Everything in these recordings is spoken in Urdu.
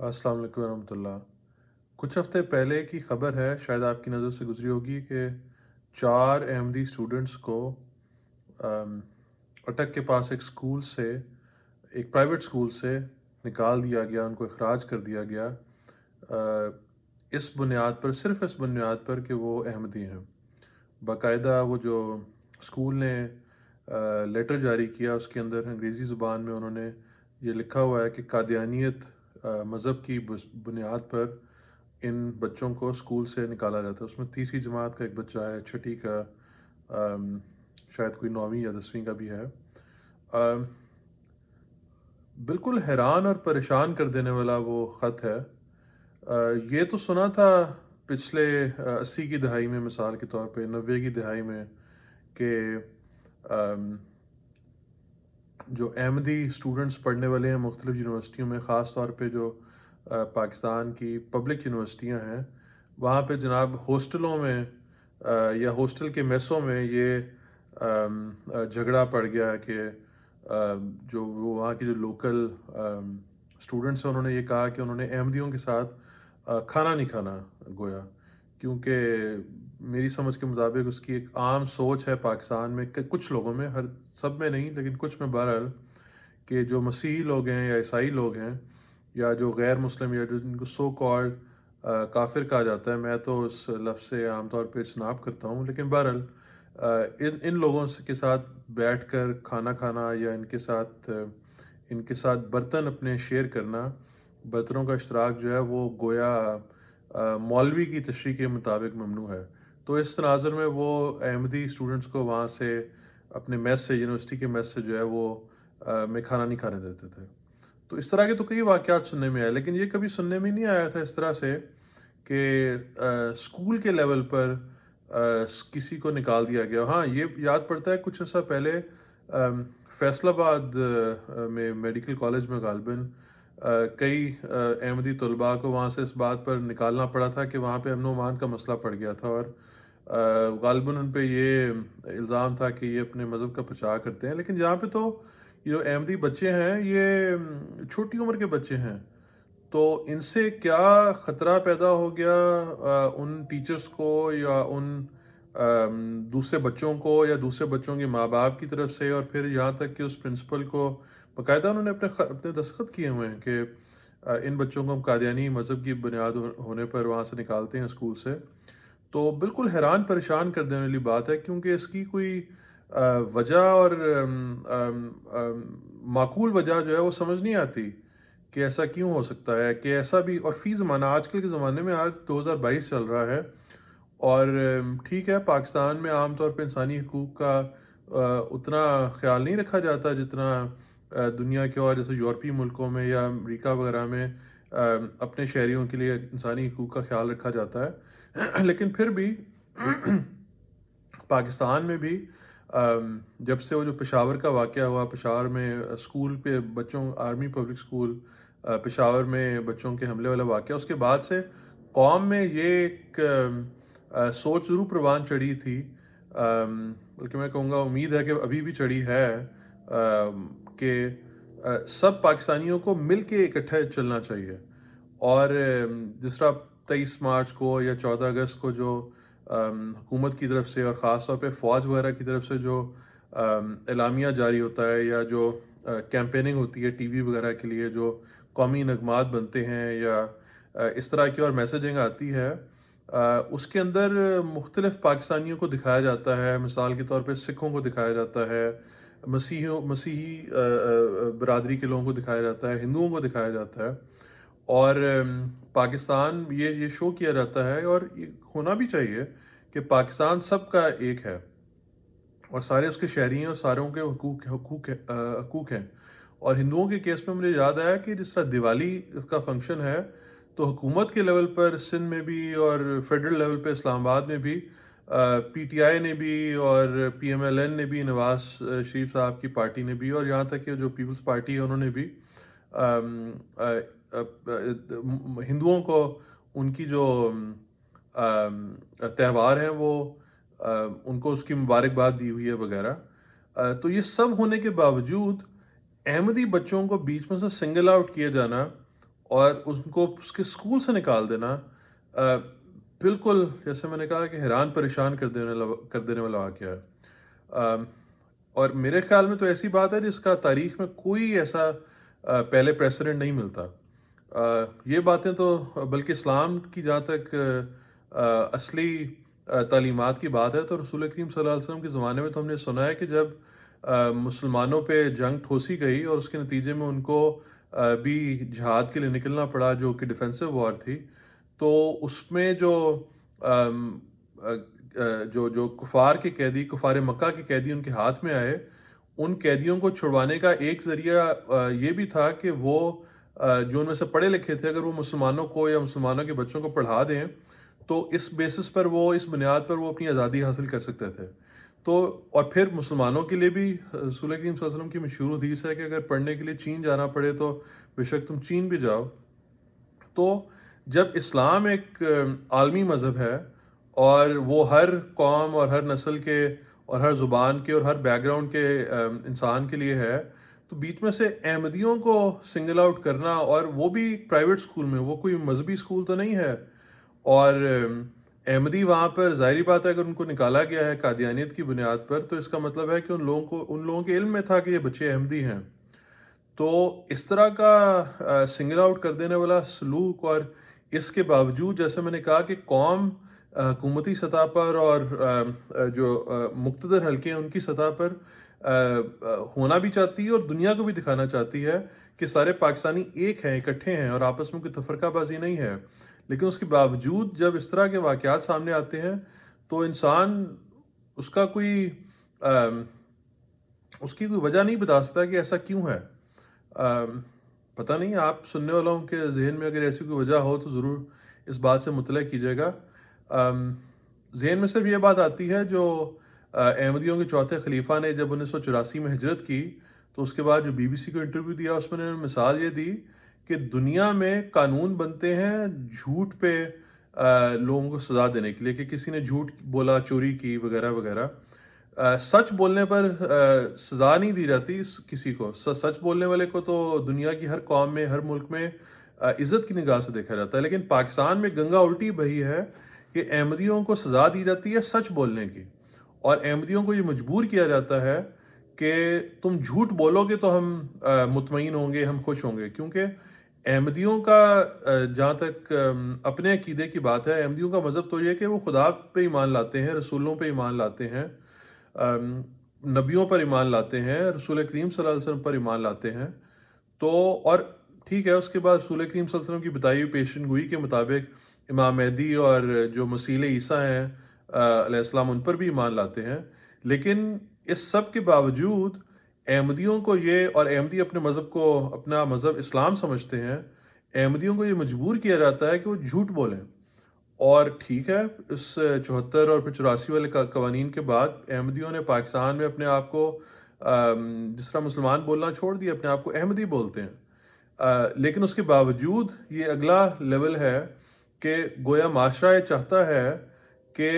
السلام علیکم ورحمۃ اللہ۔ کچھ ہفتے پہلے کی خبر ہے، شاید آپ کی نظر سے گزری ہوگی کہ 4 احمدی اسٹوڈنٹس کو ام، اٹک کے پاس ایک اسکول سے، ایک پرائیویٹ اسکول سے نکال دیا گیا، ان کو اخراج کر دیا گیا، آ، اس بنیاد پر، صرف اس بنیاد پر کہ وہ احمدی ہیں۔ باقاعدہ وہ جو اسکول نے لیٹر جاری کیا، اس کے اندر انگریزی زبان میں انہوں نے یہ لکھا ہوا ہے کہ قادیانیت مذہب کی بنیاد پر ان بچوں کو اسکول سے نکالا جاتا ہے۔ اس میں تیسری جماعت کا ایک بچہ ہے، چھٹی کا، آم، شاید کوئی 9ویں یا 10ویں کا بھی ہے۔ آم، بالکل حیران اور پریشان کر دینے والا وہ خط ہے۔ یہ تو سنا تھا پچھلے 80 کی دہائی میں، مثال کے طور پہ 90 کی دہائی میں، کہ آم، جو احمدی اسٹوڈنٹس پڑھنے والے ہیں مختلف یونیورسٹیوں میں، خاص طور پہ جو پاکستان کی پبلک یونیورسٹیاں ہیں، وہاں پہ جناب ہاسٹلوں میں یا ہاسٹل کے میسوں میں یہ جھگڑا پڑ گیا کہ جو وہ وہاں کے جو لوکل اسٹوڈنٹس ہیں، انہوں نے یہ کہا کہ انہوں نے احمدیوں کے ساتھ کھانا نہیں کھانا، گویا کیونکہ میری سمجھ کے مطابق اس کی ایک عام سوچ ہے پاکستان میں کہ کچھ لوگوں میں، ہر سب میں نہیں لیکن کچھ میں بہرحال، کہ جو مسیحی لوگ ہیں یا عیسائی لوگ ہیں یا جو غیر مسلم یا جو جن کو سو کالڈ کافر کہا جاتا ہے، میں تو اس لفظ سے عام طور پہ اجتناب کرتا ہوں، لیکن بہرحال ان لوگوں کے ساتھ بیٹھ کر کھانا کھانا یا ان کے ساتھ برتن اپنے شیئر کرنا، برتنوں کا اشتراک جو ہے وہ گویا مولوی کی تشریح کے مطابق ممنوع ہے۔ تو اس تناظر میں وہ احمدی اسٹوڈنٹس کو وہاں سے، اپنے میس سے، یونیورسٹی کے میس سے جو ہے وہ میں کھانا نہیں کھانے دیتے تھے۔ تو اس طرح کے تو کئی واقعات سننے میں آئے، لیکن یہ کبھی سننے میں نہیں آیا تھا اس طرح سے کہ اسکول کے لیول پر کسی کو نکال دیا گیا۔ ہاں، یہ یاد پڑتا ہے کچھ عرصہ پہلے فیصل آباد میں میڈیکل کالج میں غالباً کئی احمدی طلباء کو وہاں سے اس بات پر نکالنا پڑا تھا کہ وہاں پہ امن و امان کا مسئلہ پڑ گیا تھا، اور غالباً ان پہ یہ الزام تھا کہ یہ اپنے مذہب کا پرچار کرتے ہیں۔ لیکن یہاں پہ تو یہ جو احمدی بچے ہیں، یہ چھوٹی عمر کے بچے ہیں، تو ان سے کیا خطرہ پیدا ہو گیا ان ٹیچرز کو یا ان دوسرے بچوں کو یا دوسرے بچوں کے ماں باپ کی طرف سے، اور پھر یہاں تک کہ اس پرنسپل کو باقاعدہ انہوں نے اپنے دستخط کیے ہوئے ہیں کہ ان بچوں کو ہم قادیانی مذہب کی بنیاد ہونے پر وہاں سے نکالتے ہیں اسکول سے۔ تو بالکل حیران پریشان کر دینے والی بات ہے، کیونکہ اس کی کوئی وجہ اور معقول وجہ جو ہے وہ سمجھ نہیں آتی کہ ایسا کیوں ہو سکتا ہے کہ ایسا بھی، اور فی زمانہ آج کل کے زمانے میں، آج 2022 چل رہا ہے، اور ٹھیک ہے، پاکستان میں عام طور پہ انسانی حقوق کا اتنا خیال نہیں رکھا جاتا جتنا دنیا کے اور جیسے یورپی ملکوں میں یا امریکہ وغیرہ میں اپنے شہریوں کے لیے انسانی حقوق کا خیال رکھا جاتا ہے۔ لیکن پھر بھی پاکستان میں بھی جب سے وہ جو پشاور کا واقعہ ہوا، پشاور میں اسکول پہ بچوں، آرمی پبلک اسکول پشاور میں بچوں کے حملے والا واقعہ، اس کے بعد سے قوم میں یہ ایک سوچ ضرور پروان چڑھی تھی، بلکہ میں کہوں گا امید ہے کہ ابھی بھی چڑھی ہے، کہ سب پاکستانیوں کو مل کے اکٹھے چلنا چاہیے۔ اور جس طرح 23 مارچ کو یا 14 اگست کو جو حکومت کی طرف سے اور خاص طور پہ فوج وغیرہ کی طرف سے جو اعلامیہ جاری ہوتا ہے یا جو کیمپیننگ ہوتی ہے ٹی وی وغیرہ کے لیے، جو قومی نغمات بنتے ہیں یا اس طرح کی اور میسیجنگ آتی ہے، اس کے اندر مختلف پاکستانیوں کو دکھایا جاتا ہے، مثال کے طور پہ سکھوں کو دکھایا جاتا ہے، مسیحی برادری کے لوگوں کو دکھایا جاتا ہے، ہندوؤں کو دکھایا جاتا ہے، اور پاکستان یہ شو کیا جاتا ہے، اور یہ ہونا بھی چاہیے کہ پاکستان سب کا ایک ہے اور سارے اس کے شہری ہیں اور ساروں کے حقوق ہیں۔ اور ہندوؤں کے کیس میں مجھے یاد آیا کہ جس طرح دیوالی کا فنکشن ہے، تو حکومت کے لیول پر سندھ میں بھی اور فیڈرل لیول پہ اسلام آباد میں بھی پی ٹی آئی نے بھی اور پی ایم ایل این نے بھی، نواز شریف صاحب کی پارٹی نے بھی، اور یہاں تک کہ جو پیپلز پارٹی ہے انہوں نے بھی ہندوؤں کو ان کی جو تہوار ہیں وہ ان کو اس کی مبارکباد دی ہوئی ہے وغیرہ۔ تو یہ سب ہونے کے باوجود احمدی بچوں کو بیچ میں سے سنگل آؤٹ کیے جانا اور ان کو اس کے اسکول سے نکال دینا بالکل جیسے میں نے کہا کہ حیران پریشان کر دینے والا واقعہ ہے. آم، اور میرے خیال میں تو ایسی بات ہے جس کا تاریخ میں کوئی ایسا پہلے پریسیڈنٹ نہیں ملتا. یہ باتیں تو بلکہ اسلام کی جہاں تک اصلی تعلیمات کی بات ہے تو رسول کریم صلی اللہ علیہ وسلم کے زمانے میں تو ہم نے سنا ہے کہ جب مسلمانوں پہ جنگ ٹھوسی گئی اور اس کے نتیجے میں ان کو بھی جہاد کے لیے نکلنا پڑا جو کہ ڈیفینسو وار تھی، تو اس میں آم، جو کفار کے قیدی، کفار مکہ کے قیدی ان کے ہاتھ میں آئے، ان قیدیوں کو چھڑوانے کا ایک ذریعہ یہ بھی تھا کہ وہ جو ان میں سے پڑھے لکھے تھے اگر وہ مسلمانوں کو یا مسلمانوں کے بچوں کو پڑھا دیں تو اس بیسس پر وہ، اس بنیاد پر وہ اپنی آزادی حاصل کر سکتے تھے. تو اور پھر مسلمانوں کے لیے بھی رسول کریم صلی اللہ علیہ وسلم کی مشہور حدیث ہے کہ اگر پڑھنے کے لیے چین جانا پڑے تو بے شک تم چین بھی جاؤ. تو جب اسلام ایک عالمی مذہب ہے اور وہ ہر قوم اور ہر نسل کے اور ہر زبان کے اور ہر بیک گراؤنڈ کے انسان کے لیے ہے، تو بیچ میں سے احمدیوں کو سنگل آؤٹ کرنا، اور وہ بھی پرائیویٹ اسکول میں، وہ کوئی مذہبی اسکول تو نہیں ہے، اور احمدی وہاں پر ظاہری بات ہے اگر ان کو نکالا گیا ہے قادیانیت کی بنیاد پر تو اس کا مطلب ہے کہ ان لوگوں کے علم میں تھا کہ یہ بچے احمدی ہیں. تو اس طرح کا سنگل آؤٹ کر دینے والا سلوک، اور اس کے باوجود جیسے میں نے کہا کہ قوم حکومتی سطح پر اور جو مقتدر حلقے ہیں ان کی سطح پر ہونا بھی چاہتی ہے اور دنیا کو بھی دکھانا چاہتی ہے کہ سارے پاکستانی ایک ہیں، اکٹھے ہیں اور آپس میں کوئی تفرقہ بازی نہیں ہے. لیکن اس کے باوجود جب اس طرح کے واقعات سامنے آتے ہیں تو انسان اس کا کوئی اس کی کوئی وجہ نہیں بتا سکتا کہ ایسا کیوں ہے. آم، پتہ نہیں، آپ سننے والوں کے ذہن میں اگر ایسی کوئی وجہ ہو تو ضرور اس بات سے مطلع کیجیے گا. آم، ذہن میں صرف یہ بات آتی ہے جو احمدیوں کے چوتھے خلیفہ نے جب 1984 میں ہجرت کی تو اس کے بعد جو BBC کو انٹرویو دیا اس میں انہوں نے مثال یہ دی کہ دنیا میں قانون بنتے ہیں جھوٹ پہ لوگوں کو سزا دینے کے لیے کہ کسی نے جھوٹ بولا، چوری کی وغیرہ وغیرہ. سچ بولنے پر سزا نہیں دی جاتی کسی کو. سچ بولنے والے کو تو دنیا کی ہر قوم میں، ہر ملک میں عزت کی نگاہ سے دیکھا جاتا ہے. لیکن پاکستان میں گنگا الٹی بہی ہے کہ احمدیوں کو سزا دی جاتی ہے سچ بولنے کی، اور احمدیوں کو یہ مجبور کیا جاتا ہے کہ تم جھوٹ بولو گے تو ہم مطمئن ہوں گے، ہم خوش ہوں گے. کیونکہ احمدیوں کا جہاں تک اپنے عقیدے کی بات ہے، احمدیوں کا مذہب تو یہ ہے کہ وہ خدا پہ ایمان لاتے ہیں، رسولوں پہ ایمان لاتے ہیں، نبیوں پر ایمان لاتے ہیں، رسول کریم صلی اللہ علیہ وسلم پر ایمان لاتے ہیں. تو اور ٹھیک ہے، اس کے بعد رسول کریم صلی اللہ علیہ وسلم کی بتائی ہوئی پیشن گوئی کے مطابق امام مہدی اور جو مسیح عیسیٰ ہیں علیہ السلام ان پر بھی ایمان لاتے ہیں. لیکن اس سب کے باوجود احمدیوں کو یہ، اور احمدی اپنے مذہب کو اپنا مذہب اسلام سمجھتے ہیں، احمدیوں کو یہ مجبور کیا جاتا ہے کہ وہ جھوٹ بولیں. اور ٹھیک ہے، اس 74 اور پھر 84 والے قوانین کے بعد احمدیوں نے پاکستان میں اپنے آپ کو جس طرح مسلمان بولنا چھوڑ دیا، اپنے آپ کو احمدی بولتے ہیں. لیکن اس کے باوجود یہ اگلا لیول ہے کہ گویا معاشرہ یہ چاہتا ہے کہ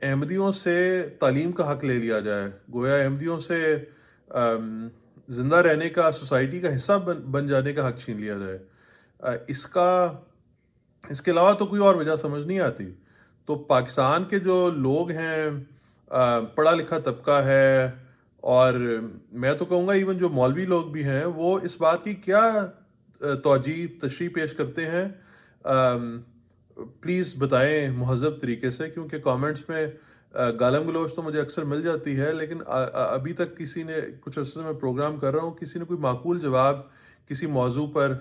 احمدیوں سے تعلیم کا حق لے لیا جائے، گویا احمدیوں سے زندہ رہنے کا، سوسائٹی کا حصہ بن جانے کا حق چھین لیا جائے. اس کے علاوہ تو کوئی اور وجہ سمجھ نہیں آتی. تو پاکستان کے جو لوگ ہیں، پڑھا لکھا طبقہ ہے، اور میں تو کہوں گا ایون جو مولوی لوگ بھی ہیں، وہ اس بات کی کیا توجہ تشریح پیش کرتے ہیں، پلیز بتائیں مہذب طریقے سے، کیونکہ کامنٹس میں گالم گلوچ تو مجھے اکثر مل جاتی ہے، لیکن ابھی تک کسی نے، کچھ عرصے سے میں پروگرام کر رہا ہوں، کسی نے کوئی معقول جواب کسی موضوع پر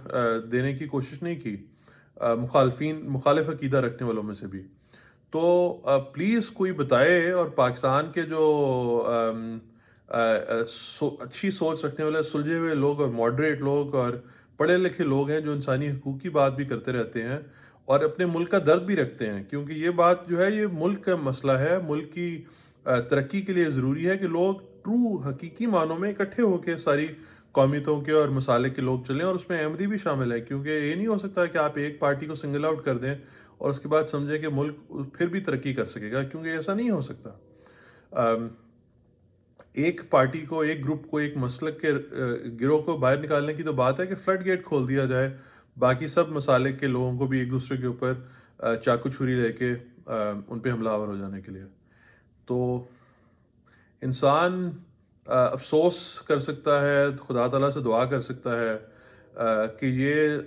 دینے کی کوشش نہیں کی، مخالف عقیدہ رکھنے والوں میں سے بھی. تو پلیز کوئی بتائے، اور پاکستان کے جو اچھی سوچ رکھنے والے سلجھے ہوئے لوگ اور ماڈریٹ لوگ اور پڑھے لکھے لوگ ہیں جو انسانی حقوق کی بات بھی کرتے رہتے ہیں اور اپنے ملک کا درد بھی رکھتے ہیں، کیونکہ یہ بات جو ہے یہ ملک کا مسئلہ ہے، ملک کی ترقی کے لیے ضروری ہے کہ لوگ ٹرو حقیقی معنوں میں اکٹھے ہو کے ساری قومیتوں کے اور مسالک کے لوگ چلیں، اور اس میں احمدی بھی شامل ہے. کیونکہ یہ نہیں ہو سکتا کہ آپ ایک پارٹی کو سنگل آؤٹ کر دیں اور اس کے بعد سمجھیں کہ ملک پھر بھی ترقی کر سکے گا، کیونکہ ایسا نہیں ہو سکتا. ایک پارٹی کو، ایک گروپ کو، ایک مسلک کے گروہ کو باہر نکالنے کی تو بات ہے کہ فلڈ گیٹ کھول دیا جائے، باقی سب مسالک کے لوگوں کو بھی ایک دوسرے کے اوپر چاقو چھری لے کے ان پہ حملہ آور ہو جانے کے لیے. تو انسان افسوس کر سکتا ہے، خدا تعالیٰ سے دعا کر سکتا ہے کہ یہ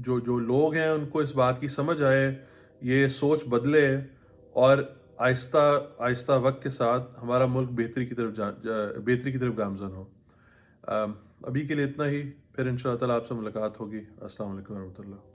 جو جو لوگ ہیں ان کو اس بات کی سمجھ آئے، یہ سوچ بدلے، اور آہستہ آہستہ وقت کے ساتھ ہمارا ملک بہتری کی طرف گامزن ہو. ابھی کے لیے اتنا ہی، پھر ان شاء اللہ تعالیٰ آپ سے ملاقات ہوگی. السلام علیکم ورحمۃ اللہ.